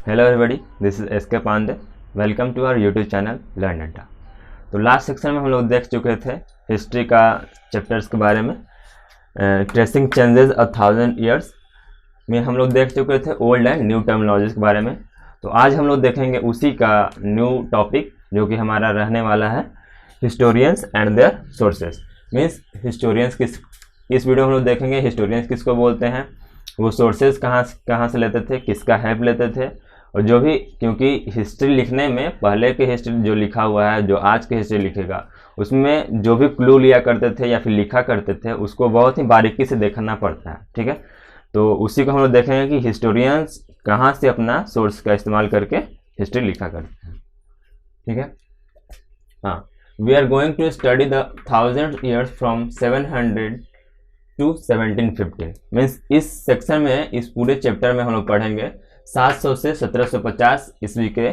Hello everybody, this is S K Pandey. Welcome to our YouTube channel learn Danda. तो last section में हम लोग देख चुके थे हिस्ट्री का चैप्टर्स के बारे में। ट्रेसिंग चेंजेस अ 1000 ईयर्स में हम लोग देख चुके थे ओल्ड एंड न्यू टर्मिनोलॉजीज के बारे में। तो आज हम लोग देखेंगे उसी का न्यू टॉपिक जो कि हमारा रहने वाला है historians and their sources. Means historians इस वीडियो में हम लोग देखेंगे हिस्टोरियंस किसको बोलते हैं, वो सोर्सेज कहाँ से लेते थे, किसका हेल्प लेते थे, और जो भी, क्योंकि हिस्ट्री लिखने में पहले के हिस्ट्री जो लिखा हुआ है, जो आज के हिस्ट्री लिखेगा, उसमें जो भी क्लू लिया करते थे या फिर लिखा करते थे उसको बहुत ही बारीकी से देखना पड़ता है। ठीक है, तो उसी को हम लोग देखेंगे कि हिस्टोरियंस कहाँ से अपना सोर्स का इस्तेमाल करके हिस्ट्री लिखा करते हैं। ठीक है, हाँ, we are going to study the 1000 years from 700 to 1715। Means इस सेक्शन में, इस पूरे चैप्टर में हम लोग पढ़ेंगे 700 से 1750 ईस्वी के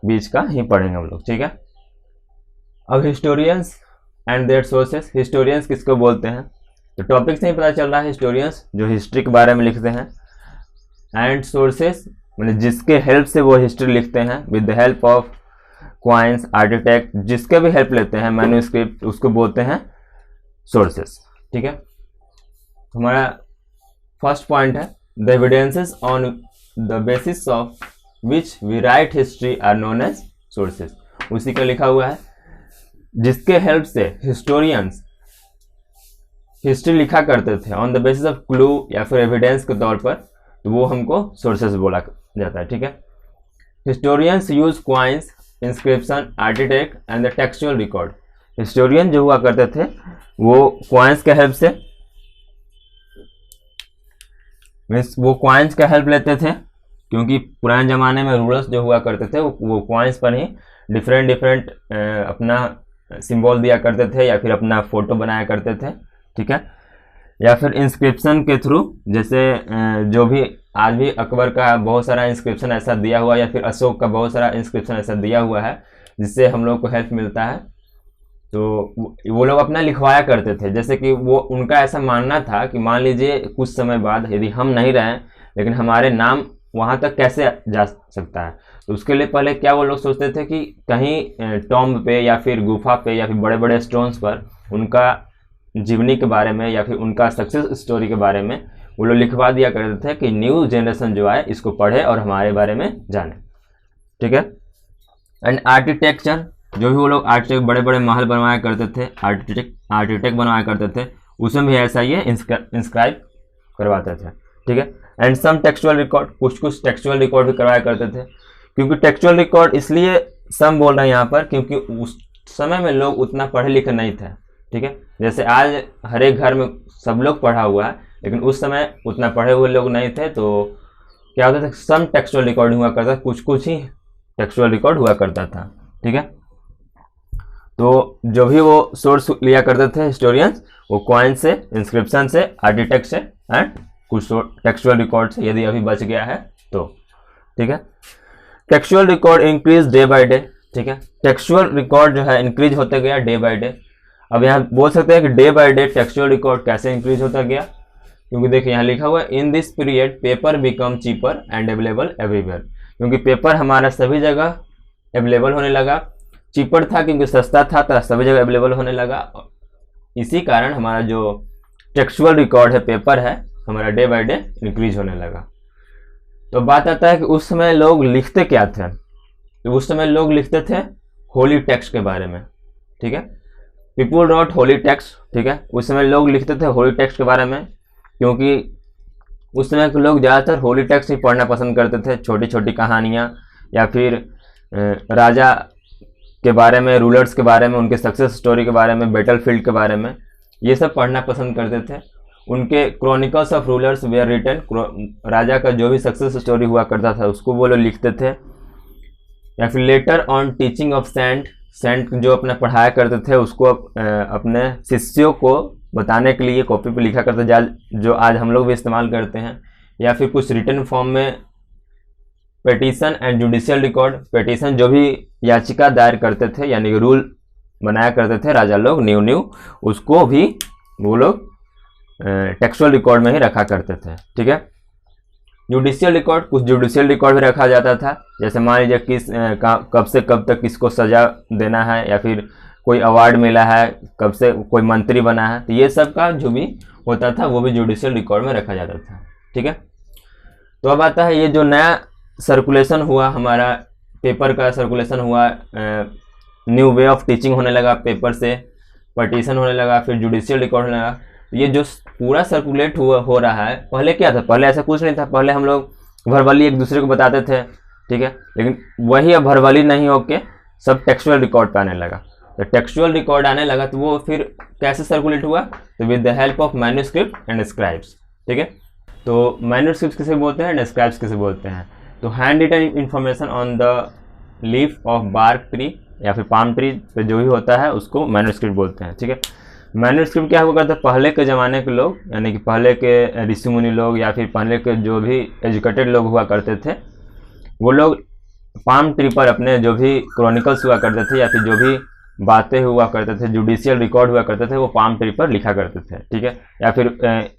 बीच का ही पढ़ेंगे हम लोग। ठीक है, अब historians and their sources, historians किसको बोलते हैं, तो टॉपिक से ही पता चल रहा है। हिस्टोरियंस जो हिस्ट्री के बारे में लिखते हैं, एंड सोर्सेस मतलब जिसके हेल्प से वो हिस्ट्री लिखते हैं, with the help of coins, आर्टिटेक्ट, जिसके भी हेल्प लेते हैं, मैन्युस्क्रिप्ट, उसको बोलते हैं सोर्सेस। ठीक है, हमारा फर्स्ट पॉइंट है the evidences on the basis of which we write history are known as sources. उसी का लिखा हुआ है, जिसके हेल्प से हिस्टोरियंस हिस्ट्री लिखा करते थे on the basis of clue या फिर एविडेंस के तौर पर, तो वो हमको सोर्सेस बोला जाता है। ठीक है, historians use coins, inscription, आर्टिटेक्ट and the textual record. Historian जो हुआ करते थे वो क्वाइंस के हेल्प से, मीन्स वो क्वाइंस का हेल्प लेते थे, क्योंकि पुराने ज़माने में रूलर्स जो हुआ करते थे वो क्वाइंस पर ही डिफरेंट अपना सिंबल दिया करते थे या फिर अपना फोटो बनाया करते थे। ठीक है, या फिर इंस्क्रिप्शन के थ्रू, जैसे जो भी आज भी अकबर का बहुत सारा इंस्क्रिप्शन ऐसा दिया हुआ, या फिर अशोक का बहुत सारा इंस्क्रिप्शन ऐसा दिया हुआ है जिससे हम लोग को हेल्प मिलता है। तो वो लोग अपना लिखवाया करते थे, जैसे कि वो उनका ऐसा मानना था कि मान लीजिए कुछ समय बाद यदि हम नहीं रहें लेकिन हमारे नाम वहाँ तक कैसे जा सकता है, तो उसके लिए पहले क्या वो लोग सोचते थे कि कहीं टॉम्ब पे या फिर गुफा पे या फिर बड़े बड़े स्टोन्स पर उनका जीवनी के बारे में या फिर उनका सक्सेस स्टोरी के बारे में वो लोग लिखवा दिया करते थे कि न्यू जनरेशन जो आए इसको पढ़े और हमारे बारे में जाने। ठीक है, एंड आर्किटेक्चर, जो भी वो लोग आर्किटेक्ट बड़े बड़े महल बनवाया करते थे, आर्किटेक्ट बनवाया करते थे, उसमें भी ऐसा ये इंस्क्राइब करवाते थे। ठीक है, एंड सम टेक्सचुअल रिकॉर्ड, कुछ टेक्सचुअल रिकॉर्ड भी करवाया करते थे। क्योंकि टेक्सचुअल रिकॉर्ड इसलिए सम बोल रहे हैं यहाँ पर, क्योंकि उस समय में लोग उतना पढ़े लिखे नहीं थे। ठीक है, जैसे आज हर एक घर में सब लोग पढ़ा हुआ है, लेकिन उस समय उतना पढ़े हुए लोग नहीं थे, तो क्या होता था, सम टेक्सचुअल रिकॉर्डिंग हुआ करता, कुछ ही टेक्सचुअल रिकॉर्ड हुआ करता था। ठीक है, तो जो भी वो सोर्स लिया करते थे हिस्टोरियंस, वो क्वाइन से, इंस्क्रिप्शन से, आर्किटेक्ट से एंड कुछ टेक्सचुअल रिकॉर्ड से, यदि अभी बच गया है तो। ठीक है, textual record increase day by day. ठीक है, टेक्सचुअल रिकॉर्ड जो है इंक्रीज होता गया डे बाय डे। अब यहाँ बोल सकते हैं कि day by day textual record कैसे इंक्रीज होता गया, क्योंकि देखिए यहाँ लिखा हुआ है in this period paper become cheaper and available everywhere. क्योंकि पेपर हमारा सभी जगह अवेलेबल होने लगा, चीपर था क्योंकि सस्ता था, तो सभी जगह अवेलेबल होने लगा। इसी कारण हमारा जो टेक्सचुअल रिकॉर्ड है, पेपर है, हमारा डे बाय डे इंक्रीज होने लगा। तो बात आता है कि उस समय लोग लिखते क्या थे, तो उस समय लोग लिखते थे होली टेक्स्ट के बारे में। ठीक है, पीपुल रॉट होली टेक्स्ट। ठीक है, उस समय लोग लिखते थे होली टेक्स्ट के बारे में, क्योंकि उस समय के लोग ज़्यादातर होली टेक्स्ट ही पढ़ना पसंद करते थे। छोटी छोटी कहानियाँ या फिर राजा के बारे में, रूलर्स के बारे में, उनके सक्सेस स्टोरी के बारे में, बैटलफील्ड के बारे में, ये सब पढ़ना पसंद करते थे। उनके chronicles of rulers were written, राजा का जो भी सक्सेस स्टोरी हुआ करता था उसको वो लोग लिखते थे। या फिर letter on teaching of saint जो अपना पढ़ाया करते थे उसको अपने शिष्यों को बताने के लिए कॉपी पे लिखा करते थे, जो आज हम लोग भी इस्तेमाल करते हैं। या फिर कुछ रिटन फॉर्म में petition and judicial record, petition जो भी याचिका दायर करते थे, यानी कि रूल बनाया करते थे राजा लोग न्यू, उसको भी वो लोग टेक्सचुअल रिकॉर्ड में ही रखा करते थे। ठीक है, जुडिशियल रिकॉर्ड, कुछ जुडिशियल रिकॉर्ड भी रखा जाता था, जैसे मान लीजिए कब से कब तक किसको सजा देना है, या फिर कोई अवार्ड मिला है, कब से कोई मंत्री बना है, तो ये सब का जो भी होता था वो भी जुडिशियल रिकॉर्ड में रखा जाता था। ठीक है, तो अब आता है ये जो नया सर्कुलेशन हुआ, हमारा पेपर का सर्कुलेशन हुआ, न्यू वे ऑफ टीचिंग होने लगा, पेपर से पटिशन होने लगा, फिर जुडिशियल रिकॉर्ड होने लगा। ये जो पूरा सर्कुलेट हो रहा है, पहले क्या था, पहले ऐसा कुछ नहीं था, पहले हम लोग वर्बली एक दूसरे को बताते थे। ठीक है, लेकिन वही अब वर्बली नहीं होके सब टेक्सचुअल रिकॉर्ड पे आने लगा। तो टेक्सचुअल रिकॉर्ड आने लगा तो वो फिर कैसे सर्कुलेट हुआ, तो with the help of manuscript and scribes. ठीक है, तो मैन्यूस्क्रिप्ट किसे बोलते हैं एंड स्क्राइब्स किसे बोलते हैं, तो hand written information on the leaf of bark tree या फिर पाम ट्री पे जो भी होता है उसको मैन्यूस्क्रिप्ट बोलते हैं। ठीक है, मैन्यूस्क्रिप्ट क्या हुआ करता है, पहले के ज़माने के लोग, यानी कि पहले के ऋषि मुनि लोग या फिर पहले के जो भी एजुकेटेड लोग हुआ करते थे, वो लोग पाम ट्री पर अपने जो भी क्रॉनिकल्स हुआ करते थे या फिर जो भी बातें हुआ करते थे, जुडिशियल रिकॉर्ड हुआ करते थे, वो पाम ट्री पर लिखा करते थे। ठीक है, या फिर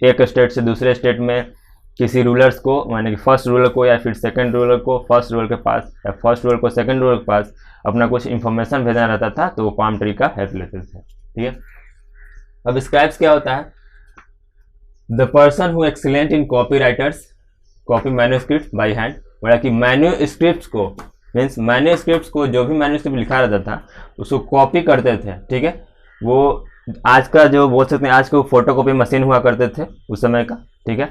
एक स्टेट से दूसरे स्टेट में किसी रूलर्स को, यानी कि फर्स्ट रूलर को या फिर सेकंड रूलर को फर्स्ट रूलर के पास, या फर्स्ट रूलर को सेकंड रूलर के पास अपना कुछ इंफॉर्मेशन भेजना रहता था, तो वो पाम ट्री का हेल्प लेते थे। ठीक है, अब स्क्राइब्स क्या होता है, the person who excellent in copy writers copy manuscript by hand, बोला कि मैन्यूस्क्रिप्ट्स को मीन्स मैन्यूस्क्रिप्ट्स को जो भी मैन्यूस्क्रिप्ट लिखा रहता था उसको कॉपी करते थे। ठीक है, वो आज का जो बोल सकते हैं, आज को फोटोकॉपी मशीन हुआ करते थे उस समय का। ठीक है,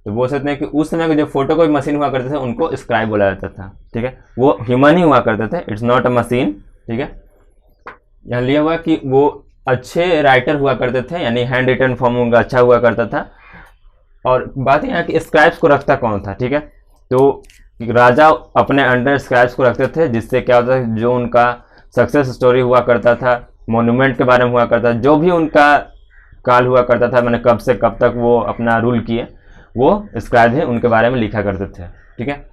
तो बोल सकते हैं कि उस समय के जो फोटोकॉपी मशीन हुआ करते थे उनको स्क्राइब बोला जाता था। ठीक है, वो ह्यूमन ही हुआ करते थे, इट्स नॉट अ मशीन। ठीक है, यहाँ लिया हुआ कि वो अच्छे राइटर हुआ करते थे, यानी हैंड रिटन फॉर्म उनका अच्छा हुआ करता था। और बात यहाँ कि स्क्राइब्स को रखता कौन था। ठीक है, तो राजा अपने अंडर स्क्राइब्स को रखते थे, जिससे क्या होता है, जो उनका सक्सेस स्टोरी हुआ करता था, मॉन्यूमेंट के बारे में हुआ करता था, जो भी उनका काल हुआ करता था, मैंने कब से कब तक वो अपना रूल किए, वो स्क्राइब है उनके बारे में लिखा करते थे। ठीक है,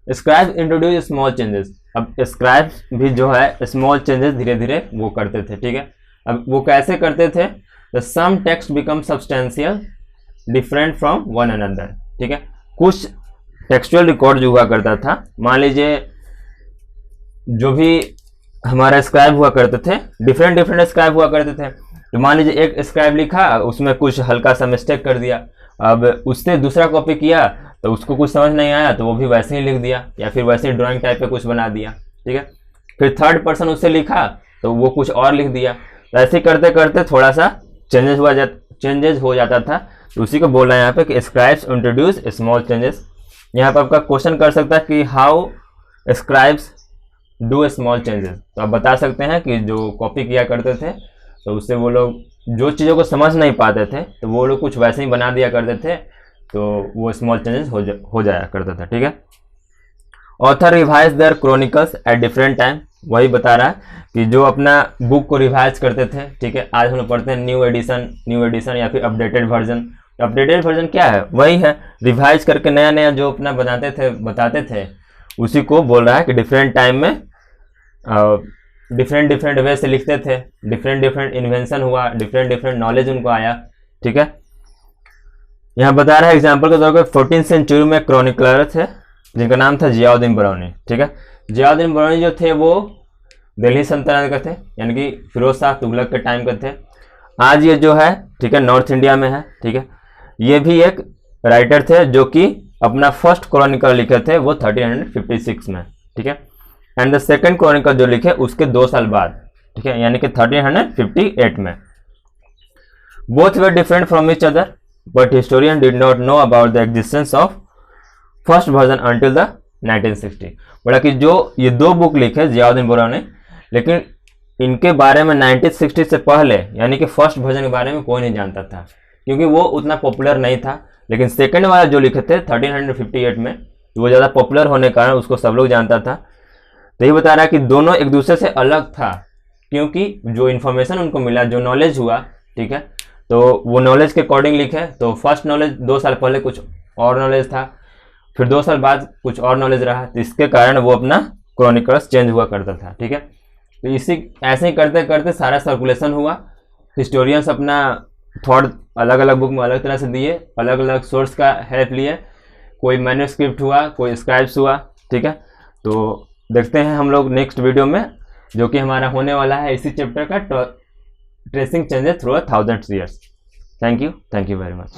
स्क्राइब इंट्रोड्यूस स्मॉल चेंजेस, अब स्क्राइब भी जो है स्मॉल चेंजेस धीरे धीरे वो करते थे। ठीक है, अब वो कैसे करते थे, the some text become substantial different from one another. ठीक है, कुछ टेक्सचुअल रिकॉर्ड जो हुआ करता था, मान लीजिए जो भी हमारा स्क्राइब हुआ करते थे, डिफरेंट डिफरेंट स्क्राइब हुआ करते थे। तो मान लीजिए एक स्क्राइब लिखा, उसमें कुछ हल्का सा मिस्टेक कर दिया, अब उससे दूसरा कॉपी किया तो उसको कुछ समझ नहीं आया तो वो भी वैसे ही लिख दिया, या फिर वैसे ही ड्राइंग टाइप पे कुछ बना दिया। ठीक है, फिर थर्ड पर्सन उससे लिखा तो वो कुछ और लिख दिया, तो ऐसे करते करते थोड़ा सा चेंजेस हो जाता था। तो उसी को बोल रहा है यहाँ पे कि स्क्राइब्स इंट्रोड्यूस स्मॉल चेंजेस। यहाँ पे आपका क्वेश्चन कर सकता है कि how scribes do small changes, तो आप बता सकते हैं कि जो कॉपी किया करते थे तो उससे वो लोग जो चीज़ों को समझ नहीं पाते थे तो वो लोग कुछ वैसे ही बना दिया करते थे, तो वो स्मॉल चेंजेस हो जाया करता था। ठीक है, author revise their chronicles at different time, वही बता रहा है कि जो अपना बुक को रिवाइज करते थे। ठीक है, आज हम लोग पढ़ते हैं न्यू एडिशन या फिर अपडेटेड वर्जन। अपडेटेड वर्जन क्या है, वही है रिवाइज करके नया नया जो अपना बताते थे उसी को बोल रहा है कि डिफरेंट टाइम में डिफरेंट वे से लिखते थे, डिफरेंट इन्वेंशन हुआ, डिफरेंट नॉलेज उनको आया। ठीक है, यहाँ बता रहा है एग्जाम्पल के तौर पर 14th सेंचुरी में क्रॉनिकलर थे जिनका नाम था जियाउद्दीन बरौनी। ठीक है, जियाउद्दीन बरौनी जो थे वो दिल्ली सल्तनत के थे, यानी कि फिरोज शाह तुगलक के टाइम के थे। आज ये जो है, ठीक है, नॉर्थ इंडिया में है। ठीक है, ये भी एक राइटर थे जो कि अपना फर्स्ट क्रॉनिकल लिखे थे वो 1356 में। ठीक है, एंड द सेकंड क्रॉनिकल जो लिखे उसके 2 साल बाद, ठीक है, यानी कि 1358 में। Both were different from each other but historian did not know about the existence of first version until the 1960। बोला कि जो ये 2 बुक लिखे जियाउद्दीन बरौनी ने, लेकिन इनके बारे में 1960 से पहले यानी कि फर्स्ट वर्जन के बारे में कोई नहीं जानता था, क्योंकि वो उतना पॉपुलर नहीं था। लेकिन सेकंड वाला जो लिखे थे 1358 में, वो ज़्यादा पॉपुलर होने के कारण उसको सब लोग जानता था। तो ये बता रहा है कि दोनों एक दूसरे से अलग था, क्योंकि जो इन्फॉर्मेशन उनको मिला, जो नॉलेज हुआ, ठीक है, तो वो नॉलेज के अकॉर्डिंग लिखे। तो फर्स्ट नॉलेज 2 साल पहले कुछ और नॉलेज था, फिर 2 साल बाद कुछ और नॉलेज रहा, तो इसके कारण वो अपना क्रॉनिकल्स चेंज हुआ करता था। ठीक है, तो इसी ऐसे ही करते करते सारा सर्कुलेशन हुआ। हिस्टोरियंस अपना थॉट अलग अलग बुक में अलग तरह से दिए, अलग अलग सोर्स का हेल्प लिए, कोई मैन्युस्क्रिप्ट हुआ, कोई स्क्राइब्स हुआ, ठीक है। तो देखते हैं हम लोग नेक्स्ट वीडियो में, जो कि हमारा होने वाला है इसी चैप्टर का, tracing changes through 1000 years. Thank you very much.